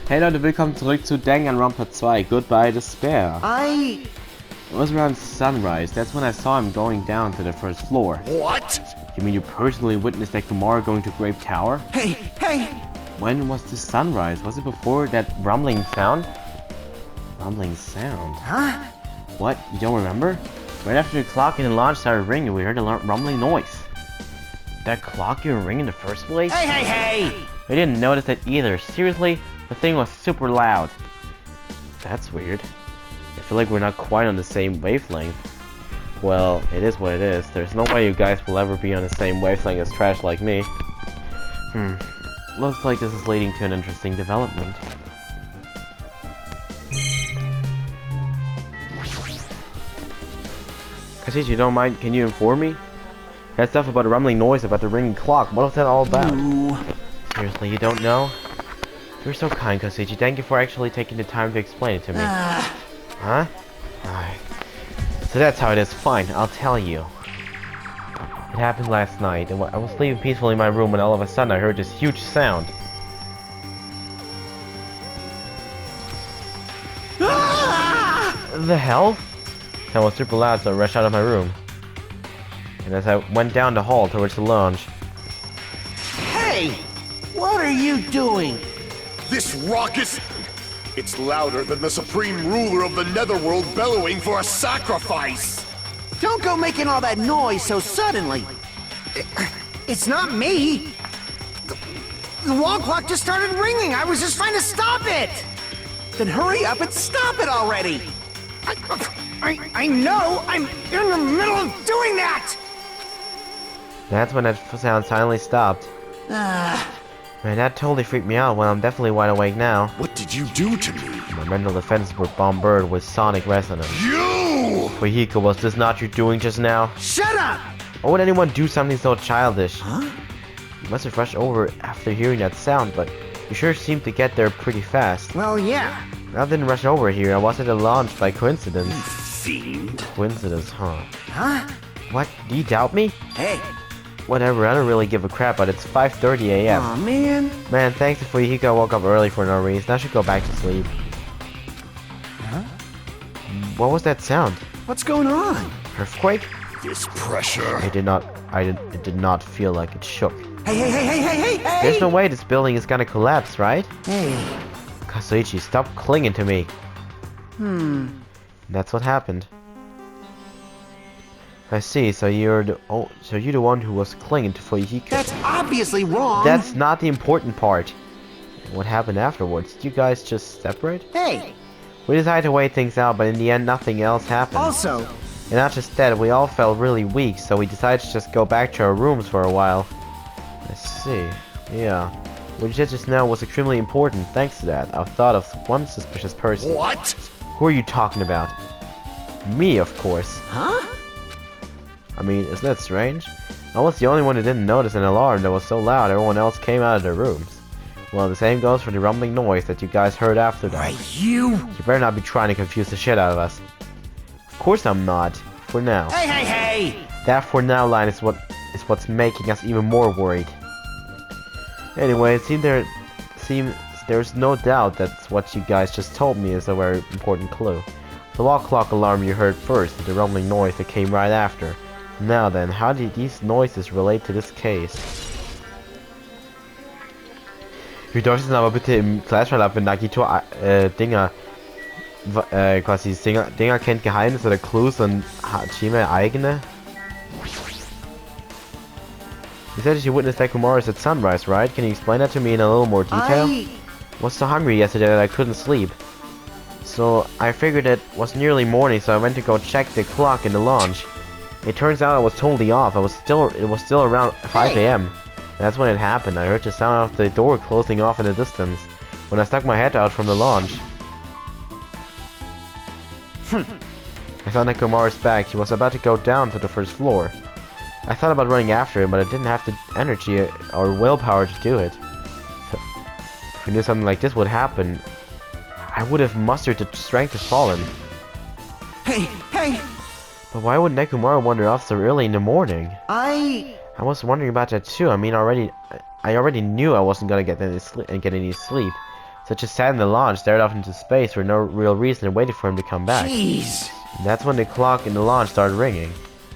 Hey Leute, willkommen zurück zu Danganronpa 2, Goodbye Despair. It was around sunrise, that's when I saw him going down to the first floor. What? You mean you personally witnessed Nekumara going to Grape Tower? Hey! When was the sunrise? Was it before that rumbling sound? Rumbling sound? Huh? What? You don't remember? Right after the clock in the lodge started ringing, we heard a rumbling noise. That clock even ring in the first place? Hey! I didn't notice that either. Seriously, the thing was super loud. That's weird. I feel like we're not quite on the same wavelength. Well, it is what it is. There's no way you guys will ever be on the same wavelength as trash like me. Looks like this is leading to an interesting development. Kasich, you don't mind? Can you inform me? That stuff about the rumbling noise, about the ringing clock. What was that all about? Ooh. Seriously, you don't know? You're so kind, Koseichi. Thank you for actually taking the time to explain it to me. Huh? Alright. So that's how it is. Fine, I'll tell you. It happened last night. I was sleeping peacefully in my room when all of a sudden I heard this huge sound. The hell? The sound was super loud, so I rushed out of my room. And as I went down the hall towards the lounge... Hey! What are you doing? This raucous... It's louder than the supreme ruler of the netherworld bellowing for a sacrifice! Don't go making all that noise so suddenly! It's not me! The wall clock just started ringing! I was just trying to stop it! Then hurry up and stop it already! I know! I'm in the middle of doing that! That's when that sound finally stopped. Man, that totally freaked me out. Well, I'm definitely wide awake now. What did you do to me? My mental defenses were bombarded with sonic resonance. You! Fujiko, was this not your doing just now? Shut up! Why would anyone do something so childish? Huh? You must have rushed over after hearing that sound, but you sure seemed to get there pretty fast. Well, yeah. I didn't rush over here. I was at the launch by coincidence. Fiend. Coincidence, huh? Huh? What? Do you doubt me? Hey. Whatever, I don't really give a crap, but it's 5:30 a.m. Aw, man. Man, thanks to Fujiko, I woke up early for no reason. I should go back to sleep. Huh? What was that sound? What's going on? Earthquake? This pressure. It did not feel like it shook. Hey! There's no way this building is gonna collapse, right? Hey. Kazuichi, stop clinging to me. That's what happened. I see, so you're the one who was clinging to Fujiko. That's obviously wrong! That's not the important part. What happened afterwards? Did you guys just separate? Hey! We decided to wait things out, but in the end nothing else happened. Also... And not just that, we all felt really weak, so we decided to just go back to our rooms for a while. I see. Yeah. What you said just now was extremely important. Thanks to that, I've thought of one suspicious person. What? Who are you talking about? Me, of course. Huh? I mean, isn't that strange? I was the only one who didn't notice an alarm that was so loud everyone else came out of their rooms. Well, the same goes for the rumbling noise that you guys heard after that. Right, you better not be trying to confuse the shit out of us. Of course I'm not. For now. Hey! That for now line is what's making us even more worried. Anyway, it seems there's no doubt that what you guys just told me is a very important clue. The wall clock alarm you heard first, and the rumbling noise that came right after. Now then, how do these noises relate to this case? Wir deutschen aber bitte im Gleisverlauf, wenn Nagito quasi Dinger kennt Geheimnisse oder Clues und Hachime eigene. You said you witnessed Nekumara's at sunrise, right? Can you explain that to me in a little more detail? I was so hungry yesterday that I couldn't sleep. So I figured it was nearly morning, so I went to go check the clock in the lounge. It turns out I was totally off. It was still around 5 a.m. That's when it happened. I heard the sound of the door closing off in the distance when I stuck my head out from the lounge. I saw Nekumara's back. He was about to go down to the first floor. I thought about running after him, but I didn't have the energy or willpower to do it. If we knew something like this would happen, I would have mustered the strength to follow him. Hey! But why would Nekumara wander off so early in the morning? I was wondering about that too. I mean, I already knew I wasn't gonna get any sleep. So just sat in the launch, stared off into space for no real reason and waited for him to come back. Jeez. And that's when the clock in the launch started ringing.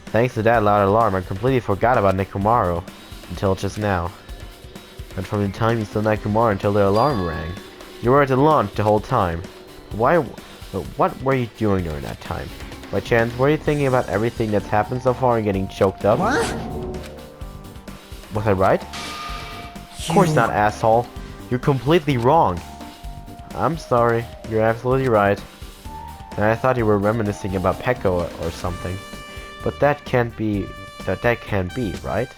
Thanks to that loud alarm, I completely forgot about Nekomaru until just now. And from the time you saw Nekomaru until the alarm rang, you were at the launch the whole time. What were you doing during that time? By chance, were you thinking about everything that's happened so far and getting choked up? What? Was I right? Of course not, asshole. You're completely wrong. I'm sorry. You're absolutely right. And I thought you were reminiscing about Peko or something. But that can't be, right?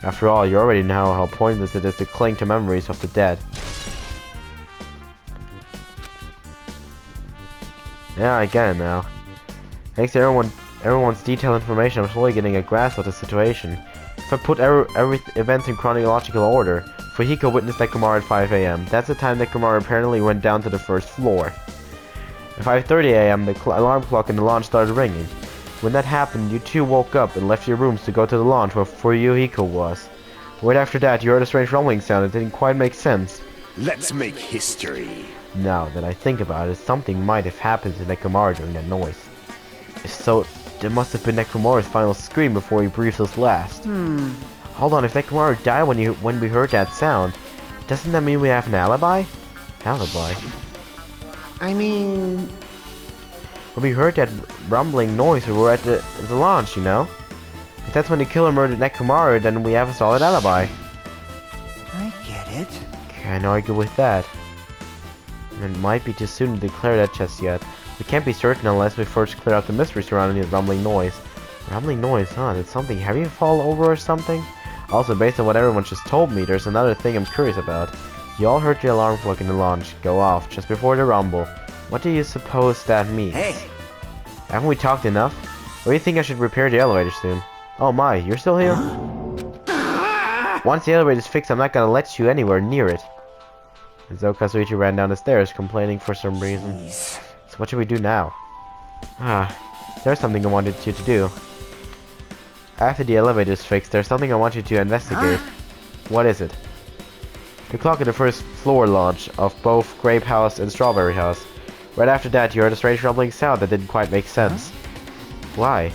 After all, you already know how pointless it is to cling to memories of the dead. Yeah, I get it now. Thanks to everyone's detailed information, I'm slowly getting a grasp of the situation. If I put every events in chronological order, Fujiko witnessed Nekomaru at 5 AM. That's the time Nekomaru apparently went down to the first floor. At 5:30 AM, the alarm clock in the launch started ringing. When that happened, you two woke up and left your rooms to go to the launch where Fujiko was. Right after that, you heard a strange rumbling sound that didn't quite make sense. Let's make history. Now that I think about it, something might have happened to Nekomaru during that noise. So, there must have been Nekomaru's final scream before he breathed his last. Hold on, if Nekomaru died when we heard that sound, doesn't that mean we have an alibi? Alibi? I mean... When we heard that rumbling noise, we were at the launch, you know? If that's when the killer murdered Nekomaru, then we have a solid alibi. I get it. Can't argue with that. It might be too soon to declare that just yet. We can't be certain unless we first clear out the mystery surrounding the rumbling noise. Rumbling noise, huh? Did something heavy fall over or something? Also, based on what everyone just told me, there's another thing I'm curious about. You all heard the alarm clock in the launch go off just before the rumble. What do you suppose that means? Hey! Haven't we talked enough? Or do you think I should repair the elevator soon? Oh my, you're still here? Once the elevator's fixed, I'm not gonna let you anywhere near it. And so Kazuichi ran down the stairs, complaining for some reason. Jeez. So what should we do now? There's something I wanted you to do. After the elevator's fixed, there's something I want you to investigate. What is it? The clock at the first floor launch of both Grape House and Strawberry House. Right after that, you heard a strange rumbling sound that didn't quite make sense. Why?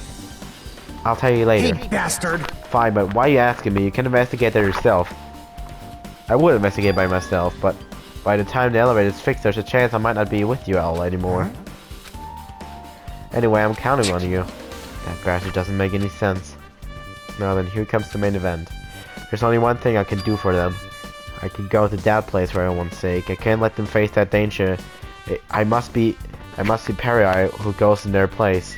I'll tell you later. Hey, bastard! Fine, but why are you asking me? You can investigate that yourself. I would investigate by myself, but by the time the elevator's fixed, there's a chance I might not be with you all anymore. Anyway, I'm counting on you. That bastard doesn't make any sense. Now then, here comes the main event. There's only one thing I can do for them. I can go to that place for everyone's sake. I can't let them face that danger. I must be Perry who goes in their place.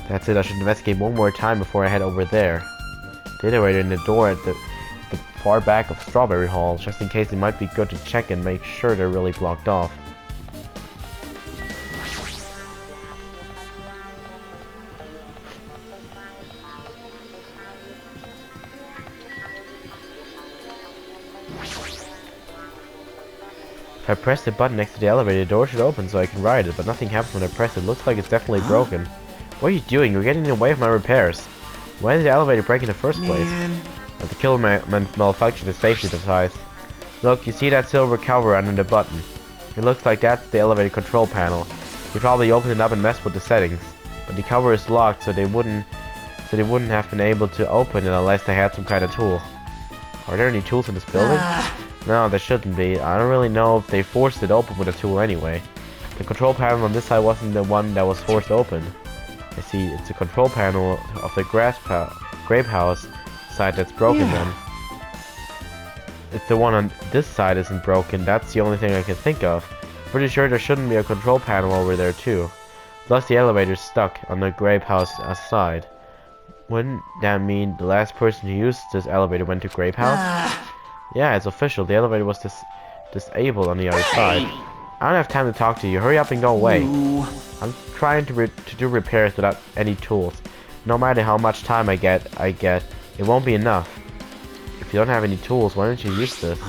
That's it. I should investigate one more time before I head over there. The elevator in the door at the far back of Strawberry Hall, just in case it might be good to check and make sure they're really blocked off. If I press the button next to the elevator, the door should open so I can ride it, but nothing happens when I press it. Looks like it's definitely broken. What are you doing? You're getting in the way of my repairs. Why did the elevator break in the first place? But the killer malfunctioned the safety device. Look, you see that silver cover under the button? It looks like that's the elevator control panel. You probably opened it up and messed with the settings. But the cover is locked, so they wouldn't have been able to open it unless they had some kind of tool. Are there any tools in this building? No, there shouldn't be. I don't really know if they forced it open with a tool anyway. The control panel on this side wasn't the one that was forced open. I see, it's the control panel of the Grape House side that's broken then. If the one on this side isn't broken, that's the only thing I can think of. Pretty sure there shouldn't be a control panel over there too. Plus the elevator's stuck on the Grape House side. Wouldn't that mean the last person who used this elevator went to Grape House? Yeah, it's official. The elevator was disabled on the other side. I don't have time to talk to you. Hurry up and go away. I'm trying to do repairs without any tools. No matter how much time I get, it won't be enough. If you don't have any tools, why don't you use this?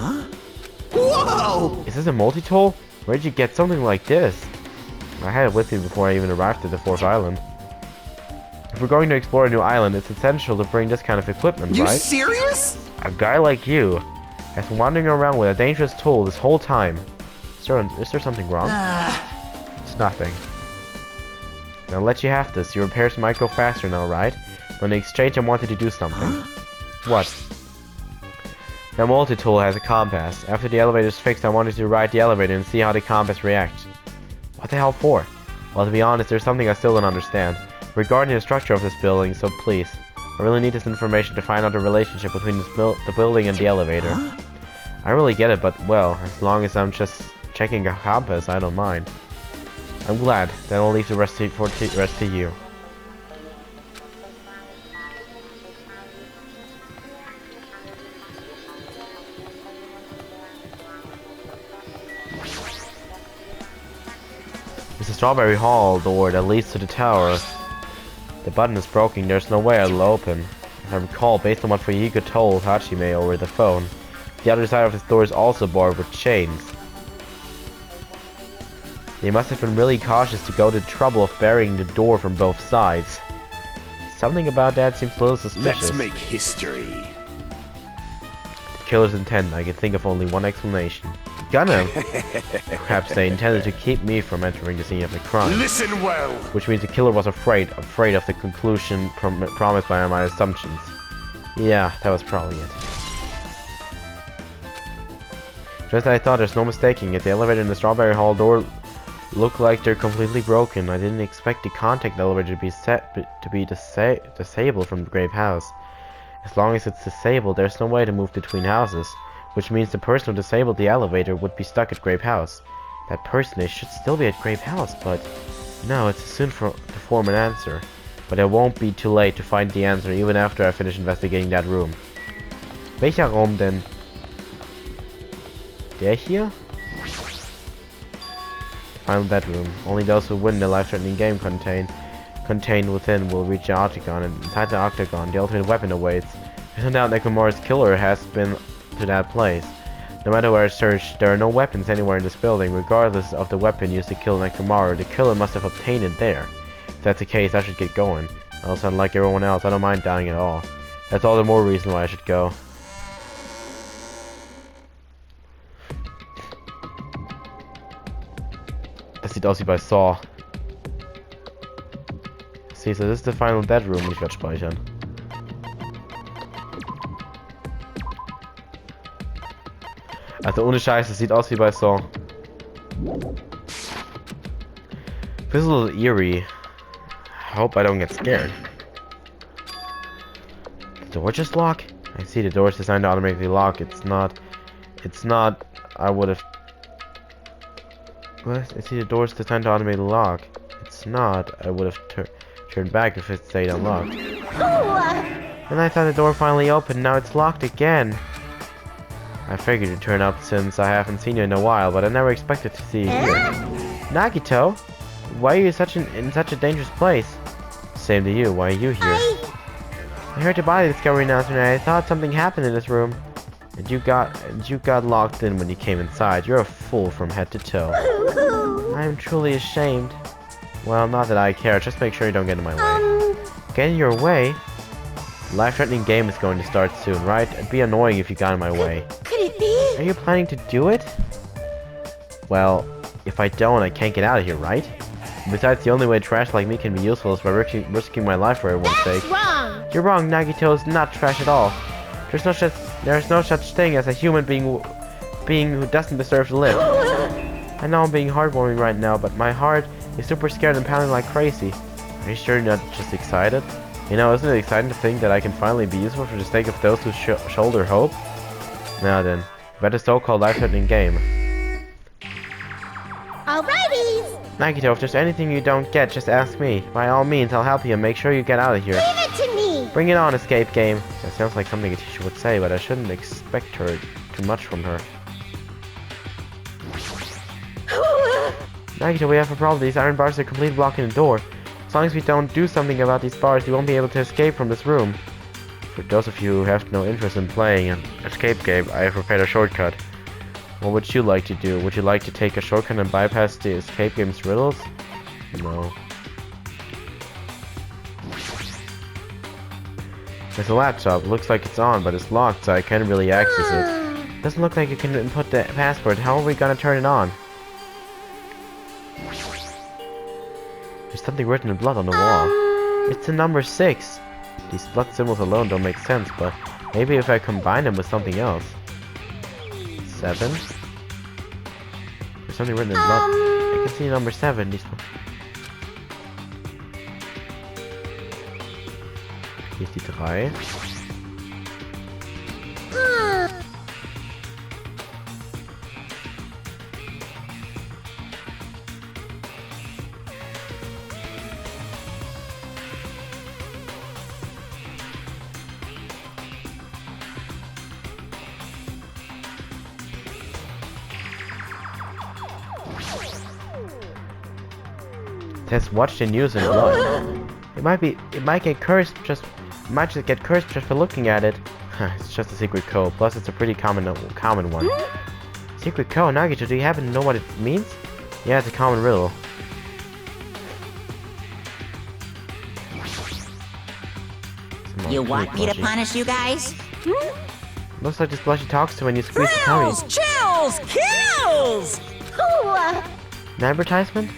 Whoa! Is this a multi-tool? Where did you get something like this? I had it with me before I even arrived at the 4th island. If we're going to explore a new island, it's essential to bring this kind of equipment, right? You serious? A guy like you. I've been wandering around with a dangerous tool this whole time. Is there something wrong? It's nothing. I'll let you have this. Your repairs might go faster now, right? But in exchange, I wanted to do something. What? The multi-tool has a compass. After the elevator's fixed, I wanted to ride the elevator and see how the compass reacts. What the hell for? Well, to be honest, there's something I still don't understand. Regarding the structure of this building, so please. I really need this information to find out the relationship between the building and the elevator. I don't really get it, but well, as long as I'm just checking a compass, I don't mind. I'm glad. Then I'll leave the rest to you. It's a strawberry hall door that leads to the tower. The button is broken. There's no way it'll open. If I recall, based on what Fuyiko told Hachime over the phone, the other side of this door is also barred with chains. They must have been really cautious to go to the trouble of barring the door from both sides. Something about that seems a little suspicious. Let's make history. The killer's intent, I can think of only one explanation. Gonna. Perhaps they intended to keep me from entering the scene of the crime. Listen well. Which means the killer was afraid of the conclusion promised by my assumptions. Yeah, that was probably it. Just as I thought, there's no mistaking it. The elevator and the strawberry hall door look like they're completely broken. I didn't expect the contact elevator to be disabled from the Grape House. As long as it's disabled, there's no way to move between houses. Which means the person who disabled the elevator would be stuck at Grape House. That person, they should still be at Grape House, but no, it's too soon to form an answer. But it won't be too late to find the answer even after I finish investigating that room. Welcher Raum denn? Der hier? Final bedroom. Only those who win the life-threatening game contained within will reach the octagon, and inside the octagon, the ultimate weapon awaits. There's no doubt Nekomaru's killer has been to that place. No matter where I search, there are no weapons anywhere in this building. Regardless of the weapon used to kill Nekomaru, the killer must have obtained it there. If that's the case, I should get going. Else, unlike everyone else, I don't mind dying at all. That's all the more reason why I should go. Das sieht aus wie bei Saw. See, so this is the final dead room. Ich werde speichern. Also ohne Scheiß, es sieht aus wie bei Saw. Feels a little eerie. I hope I don't get scared. The door just lock? I see the door is designed to automatically lock. It's not, I would have... What? I see the door is designed to automatically lock. It's not, I would have turned back if it stayed unlocked. And I thought the door finally opened, now it's locked again. I figured you'd turn up since I haven't seen you in a while, but I never expected to see you here. Nagito, why are you in such a dangerous place? Same to you, why are you here? I heard your body discovery announcement and I thought something happened in this room. And you got locked in when you came inside. You're a fool from head to toe. I'm truly ashamed. Well, not that I care, just make sure you don't get in my way. Get in your way? The life-threatening game is going to start soon, right? It'd be annoying if you got in my way. Could it be? Are you planning to do it? Well, if I don't, I can't get out of here, right? Besides, the only way trash like me can be useful is by risking my life for everyone's sake. Wrong. You're wrong, Nagito is not trash at all. There's no such thing as a human being who doesn't deserve to live. I know I'm being heartwarming right now, but my heart is super scared and pounding like crazy. Are you sure you're not just excited? You know, isn't it exciting to think that I can finally be useful for the sake of those who shoulder hope? Now then, about the so-called life-threatening game. Alrighty. Nagito, if there's anything you don't get, just ask me. By all means, I'll help you and make sure you get out of here. Leave it to me. Bring it on, escape game. That sounds like something a teacher would say, but I shouldn't expect too much from her. Nagito, we have a problem. These iron bars are completely blocking the door. As long as we don't do something about these bars, we won't be able to escape from this room. For those of you who have no interest in playing an escape game, I have prepared a shortcut. What would you like to do? Would you like to take a shortcut and bypass the escape game's riddles? No. There's a laptop. Looks like it's on, but it's locked, so I can't really access it. Doesn't look like you can input the password. How are we gonna turn it on? There's something written in blood on the wall. It's the number 6. These blood symbols alone don't make sense, but maybe if I combine them with something else. 7? There's something written in blood. I can see number 7. Hier ist die 3. Says watch the news in blood. It might just get cursed just for looking at it. It's just a secret code. Plus, it's a pretty common one. Secret code, Nagito. Do you happen to know what it means? Yeah, it's a common riddle. You want me to punish you guys? Looks like this blushy talks to when you squeeze the tummy. Thrills, chills, kills! Ooh. An advertisement?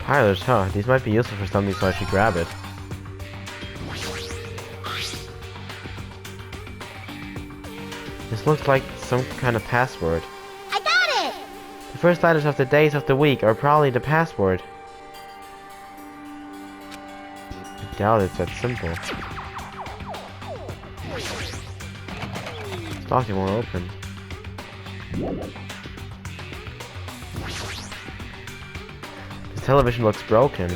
Pilers, huh? These might be useful for something, so I should grab it. This looks like some kind of password. I got it. The first letters of the days of the week are probably the password. I doubt it's that simple. This document won't open. This television looks broken.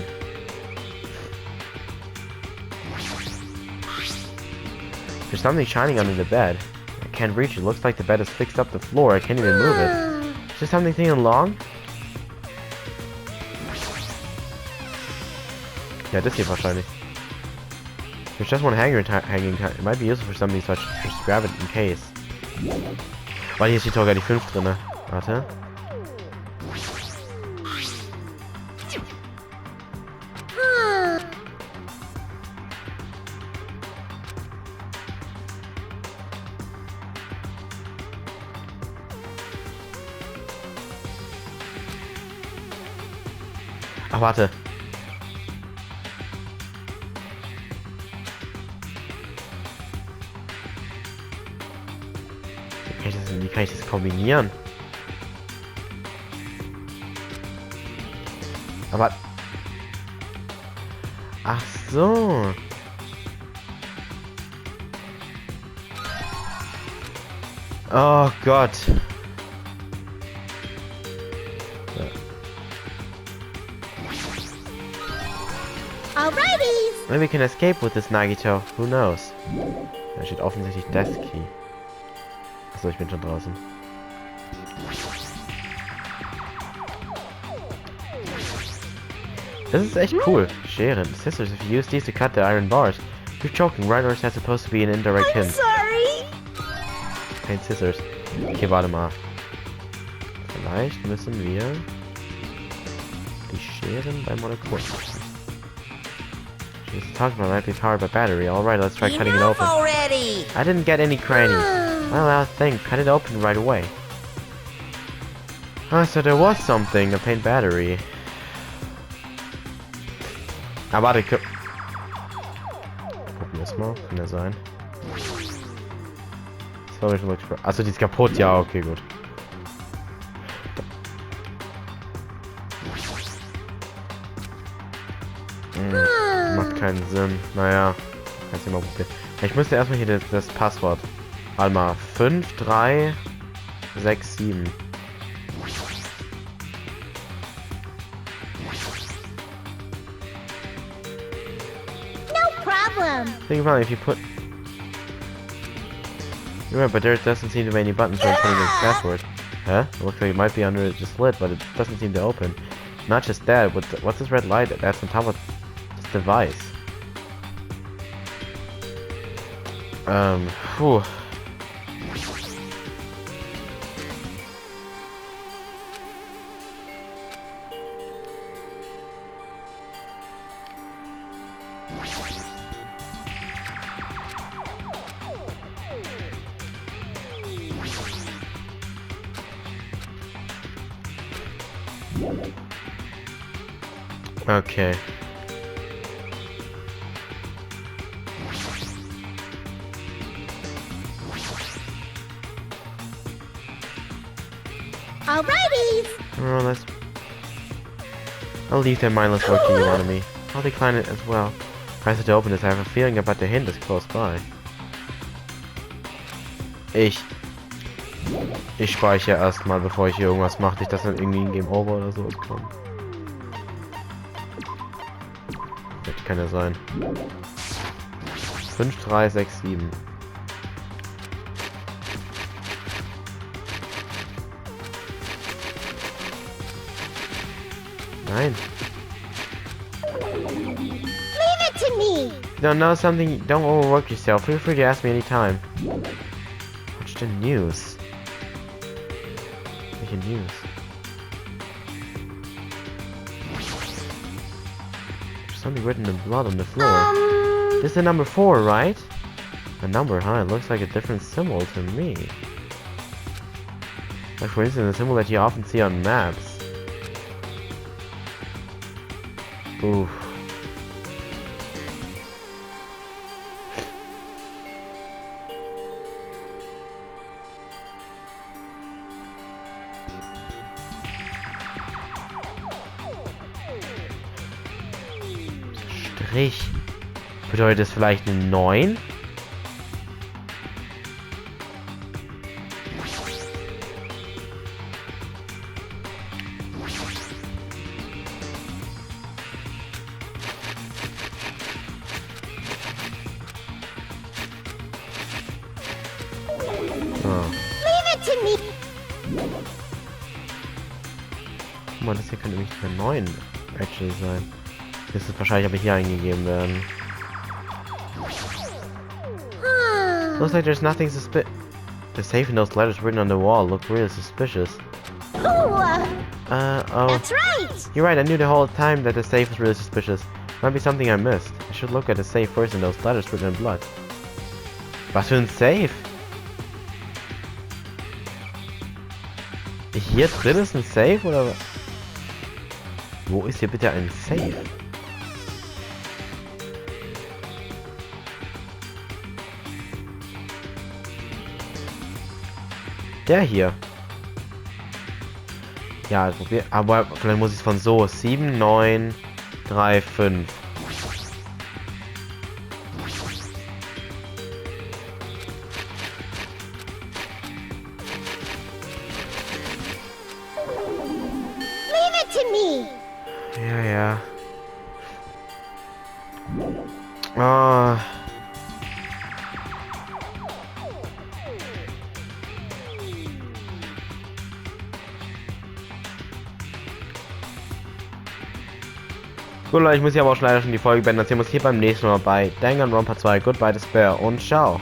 There's something shining under the bed. I can't reach it. Looks like the bed is fixed up the floor. I can't even move it. Is there something along? Yeah, das hier wahrscheinlich. There's just one hanger hanging. It might be useful for something, so I should just grab it in case. Weil hier steht sogar die 5 drinne. Warte. Ach, warte. Wie kann ich das kombinieren? Aber... Ach so. Oh Gott. Alrighties. Maybe we can escape with this Nagito. Who knows? Da steht offensichtlich Death Key. Achso, ich bin schon draußen. Das ist echt cool. Scheren. Scissors, if you use these to cut the iron bars. You're choking, right? Or is that supposed to be an indirect hint? Sorry. Kein Scissors. Okay, warte mal. Vielleicht müssen wir die Scheren beim Molekül nutzen. She's talking about might be powered by battery. Alright, let's try cutting it Enough open. already! I didn't get any crannies. Well, I think cut it open right away. Ah, so there was something. Obtained battery. Ah, warte, gucken wir es mal. Kann ja sein. Achso, die ist kaputt. Ja, okay, gut. Macht keinen Sinn. Naja, kannst du mal probieren. Ich müsste erstmal hier das Passwort. Warte mal. 5, 3, 6, 7. No problem. Think about it, if you put... You're right, but there doesn't seem to be any buttons for putting this password. Huh? It looks like it might be under the slit, but it doesn't seem to open. Not just that, what's this red light that's on top of this device? Whew. Okay. Alrighty. Oh, let's... I'll leave that mindless work to you on me. I'll decline it as well. Press it to open this. I have a feeling about the hint is close by. Ich speichere erstmal, bevor ich hier irgendwas mache. Nicht, dass dann irgendwie ein Game Over oder so kommt. Das kann ja sein. 5, 3, 6, 7. Nein. Leave it to me. Don't know something, don't overwork yourself. Feel free to ask me anytime. Watch the news. Welche News? There's something written in blood on the floor. This is the number 4, right? A number, huh? It looks like a different symbol to me. Like for instance, a symbol that you often see on maps. Oof. Strich. Bedeutet es vielleicht eine 9? Leave it to me. Guck mal, das hier könnte nämlich eine 9 actually sein. Das ist wahrscheinlich aber hier eingegeben werden. Looks like there's nothing suspicious. The safe and those letters written on the wall look really suspicious. Oh, Oh. that's right. You're right, I knew the whole time that the safe was really suspicious. Might be something I missed. I should look at the safe first and those letters written in blood. Was für ein Safe? Hier drin ist ein Safe oder was? Wo ist hier bitte ein Safe? Der hier. Ja, probier. Aber vielleicht muss ich es von so. 7, 9, 3, 5. Leave it to me. Ja, ja. Ah. Gut, Leute, ich muss hier aber auch schon leider schon die Folge beenden. Das hier muss hier beim nächsten Mal bei Danganronpa 2 Goodbye Despair und ciao.